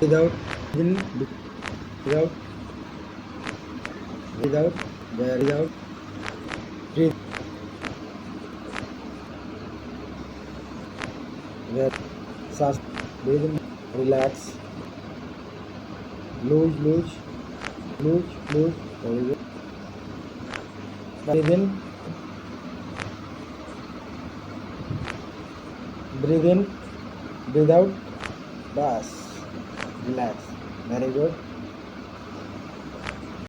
without in without without without breathe where सांस breathe in, relax, lose very good, breathe in, breathe in, breathe out, bas, relax, very good.